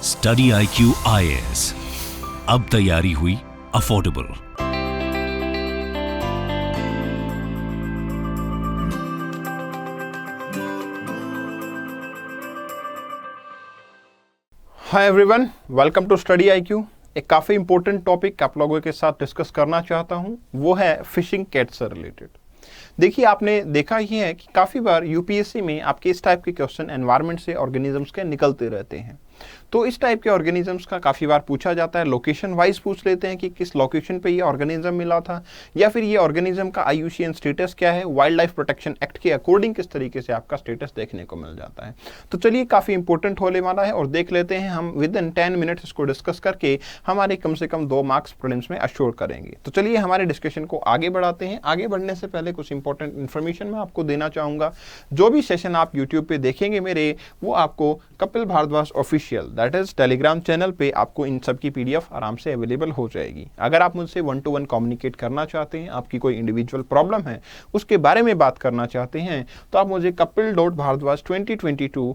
Study IQ IAS, अब तैयारी हुई affordable. Hi everyone, welcome to study IQ। एक काफ़ी इंपॉर्टेंट टॉपिक आप लोगों के साथ डिस्कस करना चाहता हूं, वो है फिशिंग कैट से रिलेटेड। देखिए, आपने देखा ही है कि काफ़ी बार यूपीएससी में आपके इस टाइप के क्वेश्चन एनवायरनमेंट से ऑर्गेनिजम्स के निकलते रहते हैं। तो इस टाइप के ऑर्गेनिजम्स का काफ़ी बार पूछा जाता है, लोकेशन वाइज पूछ लेते हैं कि किस लोकेशन पे ये ऑर्गेनिज्म मिला था, या फिर ये ऑर्गेनिज्म का IUCN स्टेटस क्या है, वाइल्ड लाइफ प्रोटेक्शन एक्ट के अकॉर्डिंग किस तरीके से आपका स्टेटस देखने को मिल जाता है। तो चलिए, काफ़ी इंपॉर्टेंट होने वाला है और देख लेते हैं हम विद इन 10 मिनट्स इसको डिस्कस करके हमारे कम से कम 2 मार्क्स प्रीलिम्स में अश्योर करेंगे। तो चलिए हमारे डिस्कशन को आगे बढ़ाते हैं। आगे बढ़ने से पहले कुछ इंपॉर्टेंट इन्फॉर्मेशन मैं आपको देना चाहूँगा। जो भी सेशन आप यूट्यूब पे देखेंगे मेरे, वो आपको Kapil Bhardwaj official that is Telegram channel पे आपको इन सब की PDF आराम से अवेलेबल हो जाएगी। अगर आप मुझसे 1-to-1 कम्युनिकेट करना चाहते हैं, आपकी कोई इंडिविजुअल प्रॉब्लम है, उसके बारे में बात करना चाहते हैं, तो आप मुझे kapil.bhardwaj2022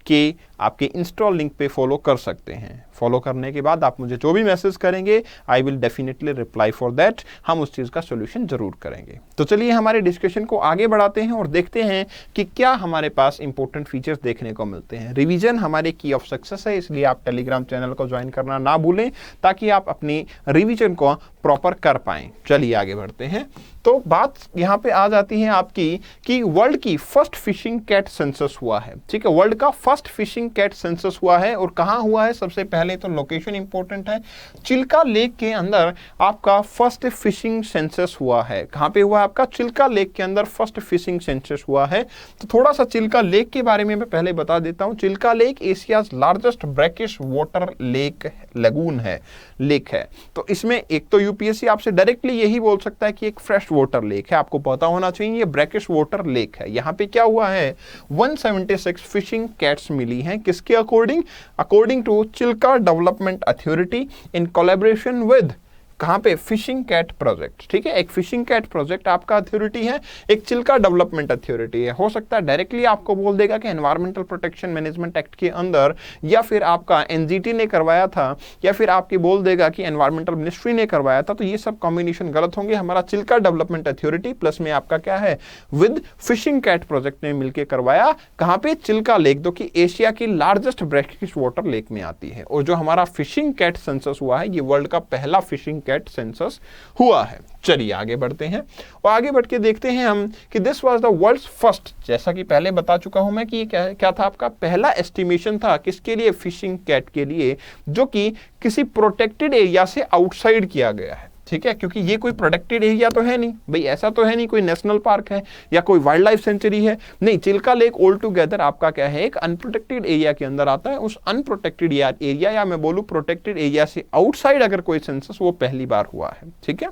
के आपके इंस्टॉल लिंक पे फॉलो कर सकते हैं। फॉलो करने के बाद आप मुझे जो भी मैसेज करेंगे, I will definitely reply for that. हम उस चीज़ का सोल्यूशन जरूर करेंगे। तो चलिए हमारे डिस्कशन को आगे बढ़ाते हैं और देखते हैं कि क्या हमारे पास इंपॉर्टेंट फीचर्स देखने को मिलते हैं। रिवीजन हमारे की ऑफ सक्सेस है, इसलिए आप टेलीग्राम चैनल को ज्वाइन करना ना भूलें ताकि आप अपनी रिवीजन को प्रॉपर कर पाएं। चलिए आगे बढ़ते हैं। तो बात यहाँ पे आ जाती है आपकी कि वर्ल्ड की फर्स्ट फिशिंग कैट सेंसस हुआ है। ठीक है, वर्ल्ड का फर्स्ट फिशिंग कैट सेंसस हुआ है और कहाँ हुआ है? सबसे पहले तो लोकेशन इंपॉर्टेंट है। चिल्का लेक के अंदर आपका फर्स्ट फिशिंग सेंसस हुआ है। कहाँ पे हुआ? आपका चिल्का लेक के अंदर फर्स्ट फिशिंग सेंसस हुआ है। तो थोड़ा सा चिल्का लेक के बारे में मैं पहले बता देता हूँ। Chilika lake Asia's largest brackish water lake lagoon है, लेक है। तो इसमें एक तो यूपीएससी आपसे डायरेक्टली यही बोल सकता है कि एक फ्रेश वाटर लेक है, आपको पता होना चाहिए ये ब्रैकिश वाटर लेक है। यहाँ पे क्या हुआ है? 176 फिशिंग कैट्स मिली हैं। किसके according? According to Chilika development authority in collaboration with, कहाँ पे? Fishing cat project. ठीक है, एक फिशिंग कैट प्रोजेक्ट आपका अथॉरिटी है, एक चिल्का डेवलपमेंट अथॉरिटी है। हो सकता है डायरेक्टली आपको बोल देगा कि एनवायरमेंटल प्रोटेक्शन मैनेजमेंट एक्ट के अंदर, या फिर आपका NGT ने करवाया था, या फिर आपकी बोल देगा कि एनवायरमेंटल मिनिस्ट्री ने करवाया था। तो ये सब कॉम्बिनेशन गलत होंगे। हमारा चिल्का डेवलपमेंट अथॉरिटी प्लस में आपका क्या है? विद फिशिंग कैट प्रोजेक्ट ने मिलकर करवाया। कहाँ पे? चिल्का लेक, जो कि एशिया की लार्जेस्ट ब्रैकिश वाटर लेक में आती है। और जो हमारा फिशिंग कैट सेंसस हुआ है, ये वर्ल्ड का पहला फिशिंग कैट सेंसस हुआ है। चलिए आगे बढ़ते हैं और आगे बढ़ के देखते हैं हम कि this was the world's first, जैसा कि पहले बता चुका हूं मैं कि क्या था आपका पहला एस्टिमेशन था किसके लिए? फिशिंग कैट के लिए, जो कि किसी प्रोटेक्टेड एरिया से आउटसाइड किया गया है। ठीक है, क्योंकि ये कोई प्रोटेक्टेड एरिया तो है नहीं भाई, ऐसा तो है नहीं कोई नेशनल पार्क है या कोई वाइल्ड लाइफ सेंचुरी है, नहीं। चिल्का लेक ऑल टुगेदर आपका क्या है? एक अनप्रोटेक्टेड एरिया के अंदर आता है। उस अनप्रोटेक्टेड एरिया या मैं बोलूं प्रोटेक्टेड एरिया से आउटसाइड अगर कोई सेंसस, वो पहली बार हुआ है। ठीक है,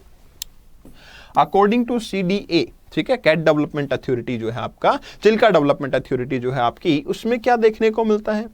अकॉर्डिंग टू CDA, ठीक है, कैट डेवलपमेंट अथॉरिटी जो है आपका, चिल्का डेवलपमेंट अथॉरिटी जो है आपकी, उसमें क्या देखने को मिलता है?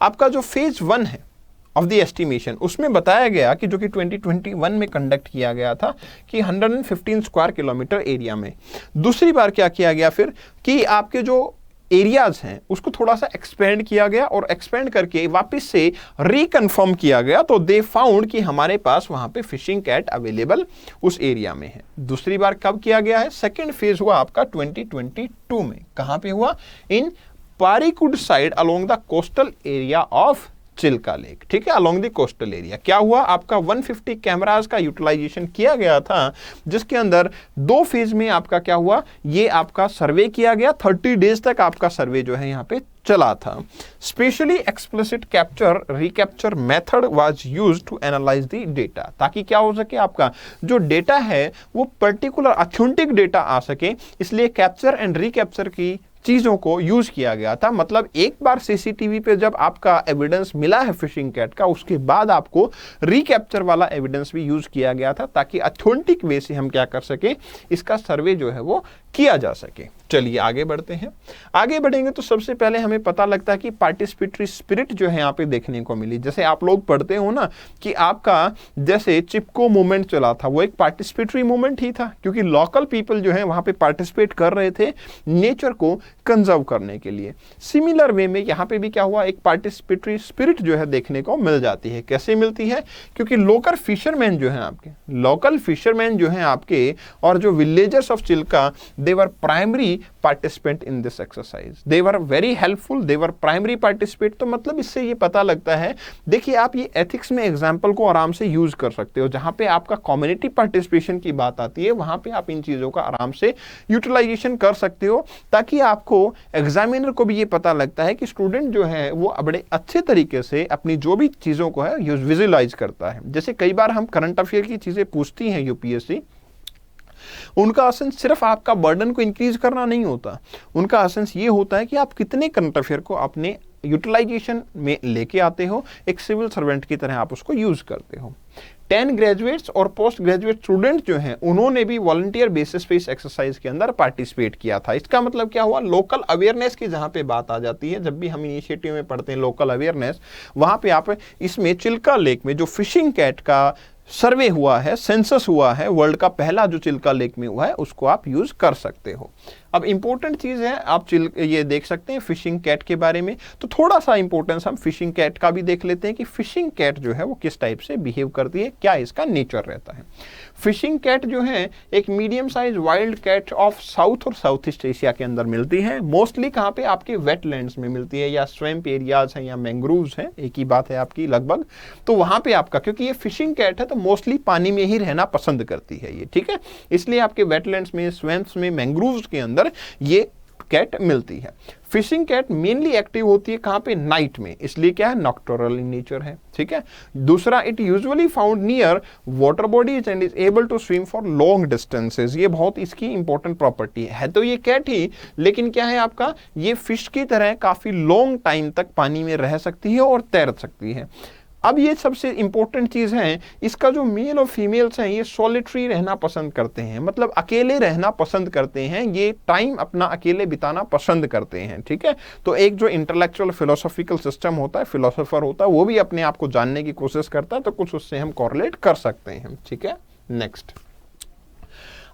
आपका जो फेज 1 है ऑफ द एस्टिमेशन, उसमें बताया गया कि जो कि 2021 में कंडक्ट किया गया था कि 115 स्क्वायर किलोमीटर एरिया में। दूसरी बार क्या किया गया फिर कि आपके जो एरियाज हैं उसको थोड़ा सा एक्सपेंड किया गया और एक्सपेंड करके वापस से रिकन्फर्म किया गया। तो दे फाउंड कि हमारे पास वहां पे फिशिंग कैट अवेलेबल उस एरिया में है। दूसरी बार कब किया गया है? सेकेंड फेज हुआ आपका 2022 में। कहां पे हुआ? In Parikud side along the coastal area of Chilka lake. ठीक है, अलोंग द कोस्टल एरिया। क्या हुआ? आपका 150 कैमरास का यूटिलाइजेशन किया गया था, जिसके अंदर 2 फेज में आपका क्या हुआ? ये आपका सर्वे किया गया। 30 डेज तक आपका सर्वे जो है यहाँ पे चला था। Specially explicit capture recapture method was used to analyse the data, ताकि क्या हो सके? आपका जो डेटा है वो पर्टिकुलर ऑथेंटिक डेटा आ सके, इसलिए कैप्चर एंड रिकैप्चर की चीजों को यूज किया गया था। मतलब एक बार CCTV पे जब आपका एविडेंस मिला है फिशिंग कैट का, उसके बाद आपको रिकैप्चर वाला एविडेंस भी यूज किया गया था, ताकि ऑथेंटिक वे से हम क्या कर सके? इसका सर्वे जो है वो किया जा सके। चलिए आगे बढ़ते हैं। आगे बढ़ेंगे तो सबसे पहले हमें पता लगता है कि पार्टिसिपेटरी स्पिरिट जो है यहाँ पे देखने को मिली। जैसे आप लोग पढ़ते हो ना कि आपका जैसे चिपको मूवमेंट चला था, वो एक पार्टिसिपेटरी मूवमेंट ही था, क्योंकि लोकल पीपल जो है वहां पे पार्टिसिपेट कर रहे थे नेचर को कंजर्व करने के लिए। सिमिलर वे में यहाँ पे भी क्या हुआ, एक पार्टिसिपेटरी स्पिरिट जो है देखने को मिल जाती है। कैसे मिलती है? क्योंकि लोकल फिशरमैन जो है आपके और जो villagers of Chilika, they were primary participant in this exercise, they were very helpful, they were primary participate. तो मतलब इससे ये पता लगता है, देखिए आप ये एथिक्स में एग्जाम्पल को आराम से यूज कर सकते हो। जहां पे आपका कम्युनिटी पार्टिसिपेशन की बात आती है, वहां पे आप इन चीजों का आराम से यूटिलाइजेशन कर सकते हो, ताकि आपको एग्जामिनर को भी ये पता लगता है कि स्टूडेंट जो है वो बड़े अच्छे तरीके से अपनी जो भी चीजों को है विजुअलाइज करता है। जैसे कई बार हम करंट अफेयर की चीजें पूछती हैं यूपीएससी, उनका असेंस सिर्फ आपका बर्डन को इंक्रीज करना नहीं होता, उनका असेंस ये होता है कि आप कितने करंट अफेयर को अपने यूटिलाइजेशन में लेके आते हो, एक सिविल सर्वेंट की तरह आप उसको यूज करते हो। 10 ग्रेजुएट्स और पोस्ट ग्रेजुएट स्टूडेंट जो हैं उन्होंने भी वॉलंटियर बेसिस पे इस एक्सरसाइज के अंदर पार्टिसिपेट किया था। इसका मतलब क्या हुआ, लोकल अवेयरनेस की जहां पे बात आ जाती है, जब भी हम इनिशिएटिव में पढ़ते हैं लोकल अवेयरनेस, वहां पे आप इसमें चिल्का लेक में जो फिशिंग कैट का सर्वे हुआ है, सेंसस हुआ है, वर्ल्ड का पहला जो चिल्का लेक में हुआ है, उसको आप यूज कर सकते हो। अब इंपॉर्टेंट चीज है, आप ये देख सकते हैं फिशिंग कैट के बारे में, तो थोड़ा सा इंपॉर्टेंस हम फिशिंग कैट का भी देख लेते हैं कि फिशिंग कैट जो है वो किस टाइप से बिहेव करती है, क्या इसका नेचर रहता है। फिशिंग कैट जो है एक medium size wild cat of south और साउथ ईस्ट एशिया के अंदर मिलती है। मोस्टली कहाँ पे, आपके वेटलैंड्स में मिलती है, या स्वैम्प एरियाज हैं या मैंग्रोव्स हैं, एक ही बात है आपकी लगभग। तो वहां पे आपका, क्योंकि ये फिशिंग कैट है तो मोस्टली पानी में ही रहना पसंद करती है ये, ठीक है, इसलिए आपके वेटलैंड्स में, स्वैम्प्स में, मैंग्रोव्स के अंदर ये कैट मिलती है। फिशिंग कैट मेनली एक्टिव होती है कहां पे, नाइट में, इसलिए क्या है, नॉक्टोरल इन नेचर है, ठीक है। दूसरा, it usually found near water bodies and is able to swim for long distances. ये बहुत इसकी इंपॉर्टेंट प्रॉपर्टी है तो ये कैट ही, लेकिन क्या है आपका, ये फिश की तरह काफी लॉन्ग टाइम तक पानी में रह सकती है और तैर सकती है। अब ये सबसे इंपॉर्टेंट चीज है, इसका जो मेल और फीमेल्स हैं ये सॉलिटरी रहना पसंद करते हैं, मतलब अकेले रहना पसंद करते हैं, ये टाइम अपना अकेले बिताना पसंद करते हैं, ठीक है। तो एक जो इंटेलेक्चुअल फिलोसॉफिकल सिस्टम होता है, फिलोसोफर होता है, वो भी अपने आप को जानने की कोशिश करता है, तो कुछ उससे हम कॉरिलेट कर सकते हैं, ठीक है। नेक्स्ट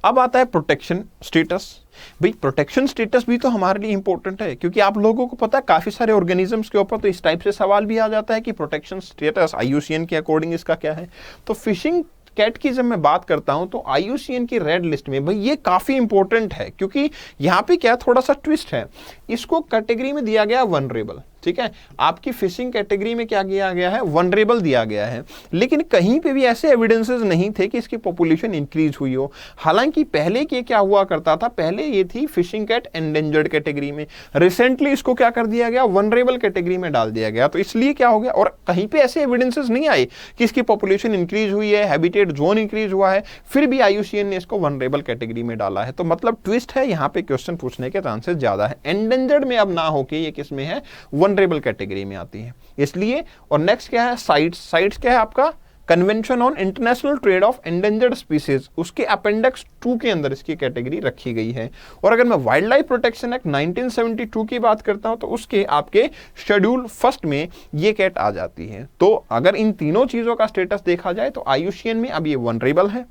अब आता है प्रोटेक्शन स्टेटस। भाई प्रोटेक्शन स्टेटस भी तो हमारे लिए इंपॉर्टेंट है, क्योंकि आप लोगों को पता है काफी सारे ऑर्गेनिजम्स के ऊपर तो इस टाइप से सवाल भी आ जाता है कि प्रोटेक्शन स्टेटस IUCN के अकॉर्डिंग इसका क्या है। तो फिशिंग कैट की जब मैं बात करता हूं तो IUCN की रेड लिस्ट में भाई ये काफी इंपॉर्टेंट है, क्योंकि यहां पे क्या थोड़ा सा ट्विस्ट है, इसको कैटेगरी में दिया गया वनरेबल, ठीक है। आपकी फिशिंग कैटेगरी में क्या किया गया है, वनरेबल दिया गया है, लेकिन कहीं पे भी ऐसे एविडेंसेस नहीं थे कि इसकी पॉपुलेशन इंक्रीज हुई हो। हालांकि पहले के क्या हुआ करता था, पहले ये थी फिशिंग कैट एंडेंजर्ड कैटेगरी में, रिसेंटली इसको क्या कर दिया गया, वनरेबल कैटेगरी में डाल दिया गया। तो इसलिए क्या हो गया, और कहीं पे ऐसे एविडेंसेस नहीं आए कि इसकी पॉपुलेशन इंक्रीज हुई है, हैबिटेट जोन इंक्रीज हुआ है, फिर भी IUCN ने इसको वनरेबल कैटेगरी में डाला है। तो मतलब ट्विस्ट है, यहाँ पे क्वेश्चन पूछने के चांसेस ज्यादा है। एंडेंजर्ड में अब ना होके ये किस में है, वनरेबल कैटेगरी में आती है, इसलिए। और नेक्स्ट क्या है, साइट्स क्या है आपका, convention on international trade off endangered species, उसके अपेंडिक्स 2 के अंदर इसकी कैटेगरी रखी गई है। और अगर मैं वाइल्ड लाइफ प्रोटेक्शन एक्ट 1972 की बात करता हूं तो उसके आपके शेड्यूल 1 में ये कैट आ जाती है। तो अगर इन तीनों चीजों का स्टेटस देखा जाए तो IUCN में अब ये वनरेबल है,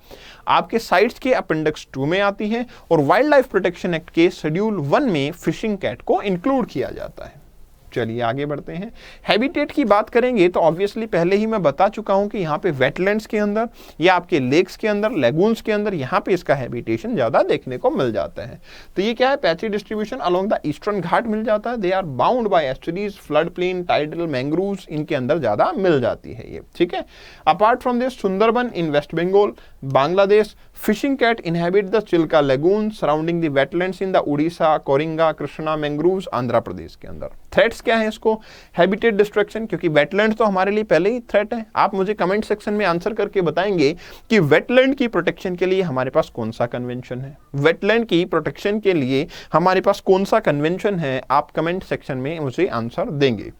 आपके साइट्स के अपेंडिक्स 2 में आती है, और वाइल्ड लाइफ प्रोटेक्शन एक्ट के शेड्यूल 1 में फिशिंग कैट को इंक्लूड किया जाता है। चलिए आगे बढ़ते हैं। हैबिटेट की बात करेंगे तो ऑब्वियसली पहले ही मैं बता चुका हूं कि यहाँ पे वेटलैंड्स के अंदर या आपके लेक्स के अंदर, लेगून्स के अंदर, यहाँ पे इसका हैबिटेशन ज्यादा देखने को मिल जाता है। तो ये क्या है, patchy distribution along the eastern Ghat मिल जाता है, they are bound by estuaries, flood plain, tidal, mangroves, इनके अंदर ज्यादा मिल जाती है ये, ठीक है। Apart from this Sundarban in West Bengal, Bangladesh, fishing cat inhabit the Chilka lagoon surrounding the wetlands in the Orissa, Coringa, Krishna mangroves, Andhra Pradesh के अंदर। थ्रेट्स क्या है इसको, हैबिटेट डिस्ट्रक्शन, क्योंकि वेटलैंड तो हमारे लिए पहले ही थ्रेट है। आप मुझे कमेंट सेक्शन में आंसर करके बताएंगे कि वेटलैंड की प्रोटेक्शन के लिए हमारे पास कौन सा कन्वेंशन है, वेटलैंड की प्रोटेक्शन के लिए हमारे पास कौन सा कन्वेंशन है, आप कमेंट सेक्शन में मुझे आंसर देंगे।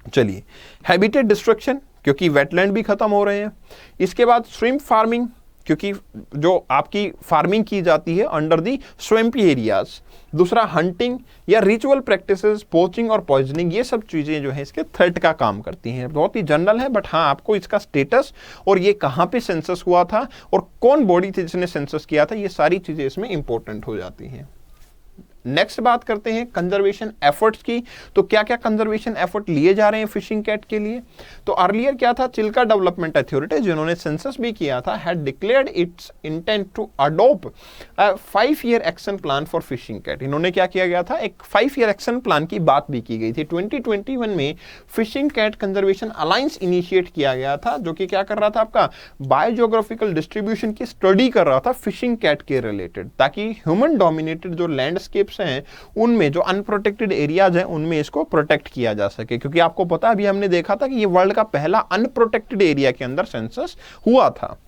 चलिए, हैबिटेट डिस्ट्रक्शन, क्योंकि वेटलैंड भी खत्म हो रहे हैं। इसके बाद श्रिम्प फार्मिंग, क्योंकि जो आपकी फार्मिंग की जाती है अंडर दी स्वैम्पी एरियाज। दूसरा हंटिंग या रिचुअल प्रैक्टिसेस, पोचिंग और पॉइजनिंग, ये सब चीजें जो है इसके थ्रेट का काम करती हैं। बहुत ही जनरल है, बट हाँ आपको इसका स्टेटस और ये कहाँ पे सेंसस हुआ था और कौन बॉडी थी जिसने सेंसस किया था, ये सारी चीजें इसमें इंपॉर्टेंट हो जाती हैं। नेक्स्ट बात करते हैं कंजर्वेशन एफर्ट्स की। तो क्या क्या कंजर्वेशन एफर्ट लिए जा रहे हैं फिशिंग कैट के लिए? तो अर्लियर क्या था, चिल्का डेवलपमेंट अथॉरिटी जिन्होंने सेंसस भी किया था, had declared its intent to adopt a 5-year action plan for fishing cat. इन्होंने क्या किया गया था, एक 5-year एक्शन प्लान की बात भी की गई थी। 2021 में fishing cat conservation alliance initiate किया गया था, जो कि क्या कर रहा था, आपका बायोजियोग्राफिकल डिस्ट्रीब्यूशन की स्टडी कर रहा था फिशिंग कैट के रिलेटेड, ताकि ह्यूमन डोमिनेटेड जो लैंडस्केप्स हैं उनमें जो अनप्रोटेक्टेड एरियाज हैं उनमें इसको प्रोटेक्ट किया जा सके। क्योंकि आपको पता है, अभी हमने देखा था कि ये वर्ल्ड का पहला अनप्रोटेक्टेड एरिया के अंदर सेंसस हुआ था।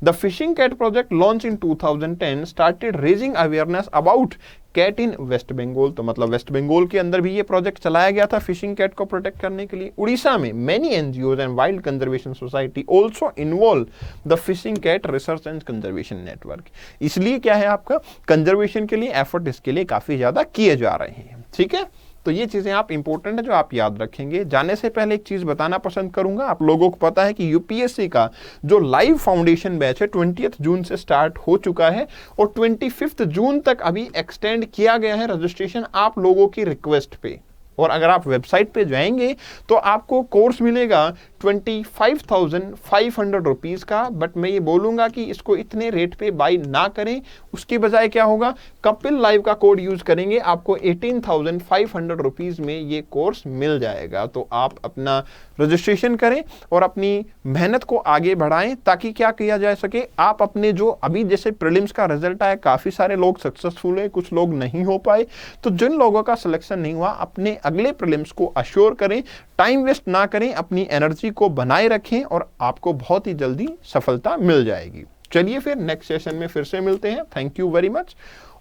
The fishing cat project launched in 2010 started raising awareness about cat in West Bengal। तो मतलब वेस्ट बंगाल के अंदर भी ये प्रोजेक्ट चलाया गया था फिशिंग कैट को प्रोटेक्ट करने के लिए। उड़ीसा में many NGOs and Wild Conservation Society also involve the fishing cat research and conservation network। इसलिए क्या है, आपका कंजर्वेशन के लिए एफर्ट इसके लिए काफी ज्यादा किए जा रहे हैं। ठीक है, तो ये चीजें आप इंपॉर्टेंट है जो आप याद रखेंगे। जाने से पहले एक चीज बताना पसंद करूंगा, आप लोगों को पता है कि यूपीएससी का जो लाइव फाउंडेशन बैच है 20 जून से स्टार्ट हो चुका है और 25 जून तक अभी एक्सटेंड किया गया है रजिस्ट्रेशन आप लोगों की रिक्वेस्ट पे। और अगर आप वेबसाइट पे जाएंगे तो आपको कोर्स मिलेगा 25,500 रुपीज का। बट मैं ये बोलूंगा कि इसको इतने रेट पे बाय ना करें, उसके बजाय क्या होगा, कपिल लाइव का कोड यूज करेंगे, आपको 18,500 रुपीज में ये कोर्स मिल जाएगा। तो आप अपना रजिस्ट्रेशन करें और अपनी मेहनत को आगे बढ़ाएं, ताकि क्या किया जा सके, आप अपने जो अभी जैसे प्रीलिम्स का रिजल्ट आया, काफी सारे लोग सक्सेसफुल है, कुछ लोग नहीं हो पाए, तो जिन लोगों का सिलेक्शन नहीं हुआ अपने अगले प्रीलिम्स को अश्योर करें, टाइम वेस्ट ना करें, अपनी एनर्जी को बनाए रखें और आपको बहुत ही जल्दी सफलता मिल जाएगी। चलिए फिर नेक्स्ट सेशन में फिर से मिलते हैं। Thank you very much,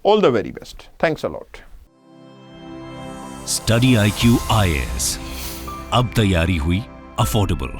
all the very best, thanks a lot. Study IQ IAS, अब तैयारी हुई अफोर्डेबल।